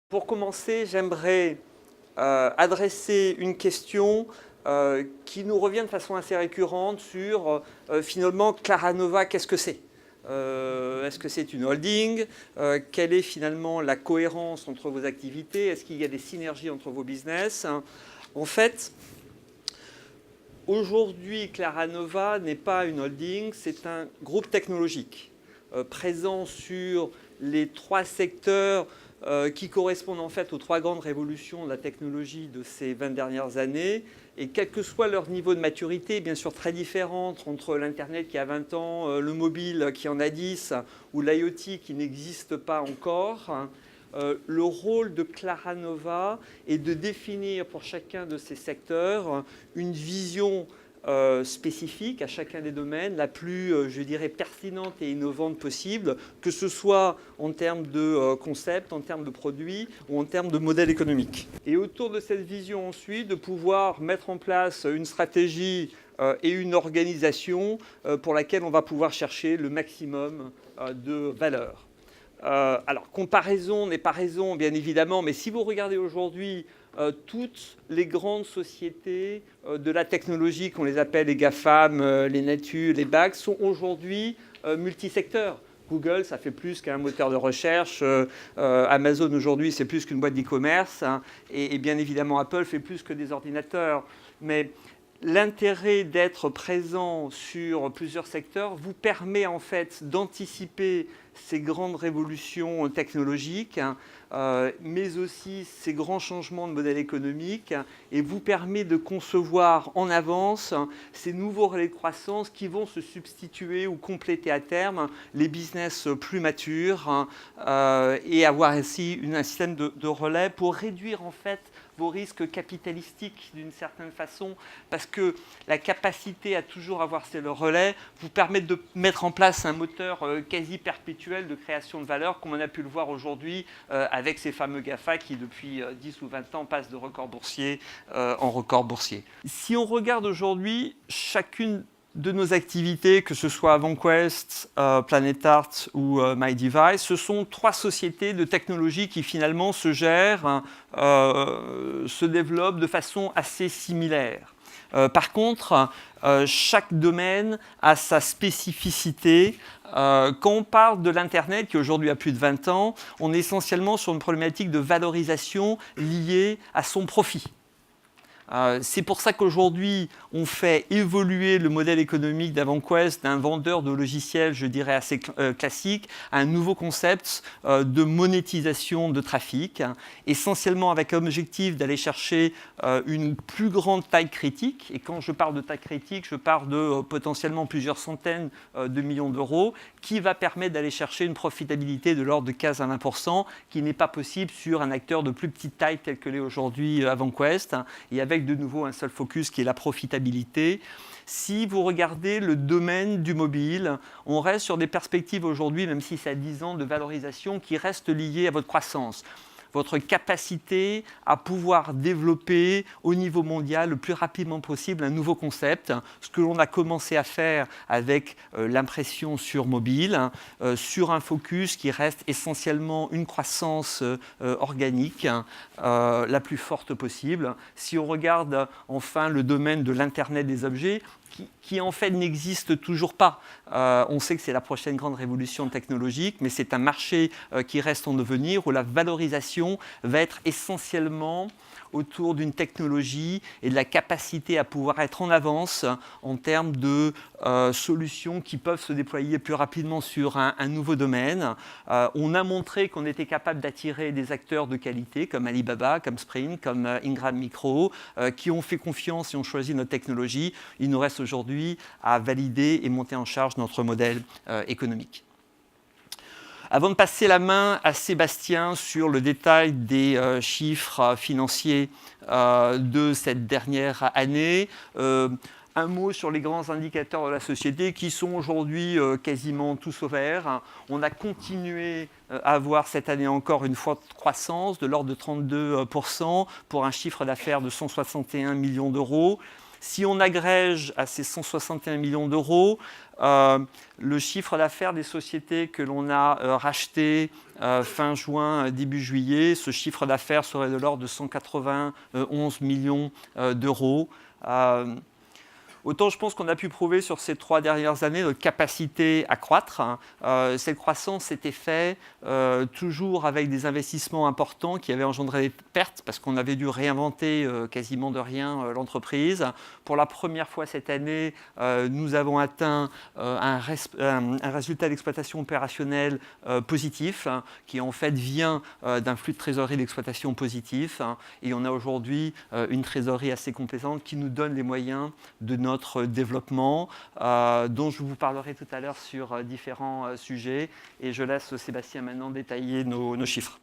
Pour commencer, j'aimerais adresser une question qui nous revient de façon assez récurrente sur finalement Claranova, qu'est-ce que c'est? Est-ce que c'est une holding? Quelle est finalement la cohérence entre vos activités? Est-ce qu'il y a des synergies entre vos business? En fait, aujourd'hui, Claranova n'est pas une holding, c'est un groupe technologique présent sur les trois secteurs qui correspondent en fait aux trois grandes révolutions de la technologie de ces 20 dernières années. Et quel que soit leur niveau de maturité, bien sûr très différente entre l'Internet qui a 20 ans, le mobile qui en a 10 ou l'IoT qui n'existe pas encore, le rôle de Claranova est de définir pour chacun de ces secteurs une vision spécifique à chacun des domaines, la plus, je dirais, pertinente et innovante possible, que ce soit en termes de concept, en termes de produits ou en termes de modèle économique. Et autour de cette vision ensuite, de pouvoir mettre en place une stratégie et une organisation pour laquelle on va pouvoir chercher le maximum de valeur. Alors, comparaison n'est pas raison, bien évidemment, mais si vous regardez aujourd'hui toutes les grandes sociétés de la technologie, qu'on les appelle les GAFAM, les Natu, les BAC, sont aujourd'hui multisecteurs. Google, ça fait plus qu'un moteur de recherche. Amazon, aujourd'hui, c'est plus qu'une boîte d'e-commerce. Hein, et bien évidemment, Apple fait plus que des ordinateurs. Mais l'intérêt d'être présent sur plusieurs secteurs vous permet en fait d'anticiper ces grandes révolutions technologiques, mais aussi ces grands changements de modèle économique, et vous permet de concevoir en avance ces nouveaux relais de croissance qui vont se substituer ou compléter à terme les business plus matures, et avoir ainsi un système de relais pour réduire en fait vos risques capitalistiques d'une certaine façon, parce que la capacité à toujours avoir ces relais vous permet de mettre en place un moteur quasi perpétuel de création de valeur, comme on a pu le voir aujourd'hui avec ces fameux GAFA qui, depuis 10 ou 20 ans, passent de record boursier en record boursier. Si on regarde aujourd'hui chacune de nos activités, que ce soit AvantQuest, PlanetArt ou MyDevice, ce sont trois sociétés de technologie qui finalement se gèrent, se développent de façon assez similaire. Par contre, chaque domaine a sa spécificité. Quand on parle de l'Internet, qui aujourd'hui a plus de 20 ans, on est essentiellement sur une problématique de valorisation liée à son profit. C'est pour ça qu'aujourd'hui, on fait évoluer le modèle économique d'AvantQuest d'un vendeur de logiciels, je dirais, assez classique, à un nouveau concept de monétisation de trafic, essentiellement avec l'objectif d'aller chercher une plus grande taille critique. Et quand je parle de taille critique, je parle de potentiellement plusieurs centaines de millions d'euros, qui va permettre d'aller chercher une profitabilité de l'ordre de 15 à 20%, qui n'est pas possible sur un acteur de plus petite taille tel que l'est aujourd'hui AvantQuest, et avec de nouveau un seul focus qui est la profitabilité. Si vous regardez le domaine du mobile, on reste sur des perspectives aujourd'hui, même si c'est à 10 ans de valorisation, qui restent liées à votre croissance. Votre capacité à pouvoir développer au niveau mondial le plus rapidement possible un nouveau concept, ce que l'on a commencé à faire avec l'impression sur mobile, sur un focus qui reste essentiellement une croissance organique la plus forte possible. Si on regarde enfin le domaine de l'Internet des objets, qui en fait n'existe toujours pas. On sait que c'est la prochaine grande révolution technologique, mais c'est un marché qui reste en devenir, où la valorisation va être essentiellement autour d'une technologie et de la capacité à pouvoir être en avance en termes de solutions qui peuvent se déployer plus rapidement sur un nouveau domaine. On a montré qu'on était capable d'attirer des acteurs de qualité comme Alibaba, comme Sprint, comme Ingram Micro, qui ont fait confiance et ont choisi notre technologie. Il nous reste aujourd'hui à valider et monter en charge notre modèle économique. Avant de passer la main à Sébastien sur le détail des chiffres financiers de cette dernière année, un mot sur les grands indicateurs de la société qui sont aujourd'hui quasiment tous au vert. On a continué à avoir cette année encore une fois de croissance de l'ordre de 32% pour un chiffre d'affaires de 161 millions d'euros. Si on agrège à ces 161 millions d'euros, le chiffre d'affaires des sociétés que l'on a rachetées fin juin, début juillet, ce chiffre d'affaires serait de l'ordre de 191 millions d'euros. Autant je pense qu'on a pu prouver sur ces 3 dernières années notre capacité à croître. Cette croissance s'était faite toujours avec des investissements importants qui avaient engendré des pertes parce qu'on avait dû réinventer quasiment de rien l'entreprise. Pour la première fois cette année, nous avons atteint un résultat d'exploitation opérationnelle positif qui en fait vient d'un flux de trésorerie d'exploitation positif. Et on a aujourd'hui une trésorerie assez compétente qui nous donne les moyens de notre développement, dont je vous parlerai tout à l'heure sur différents sujets. Et je laisse Sébastien maintenant détailler nos chiffres.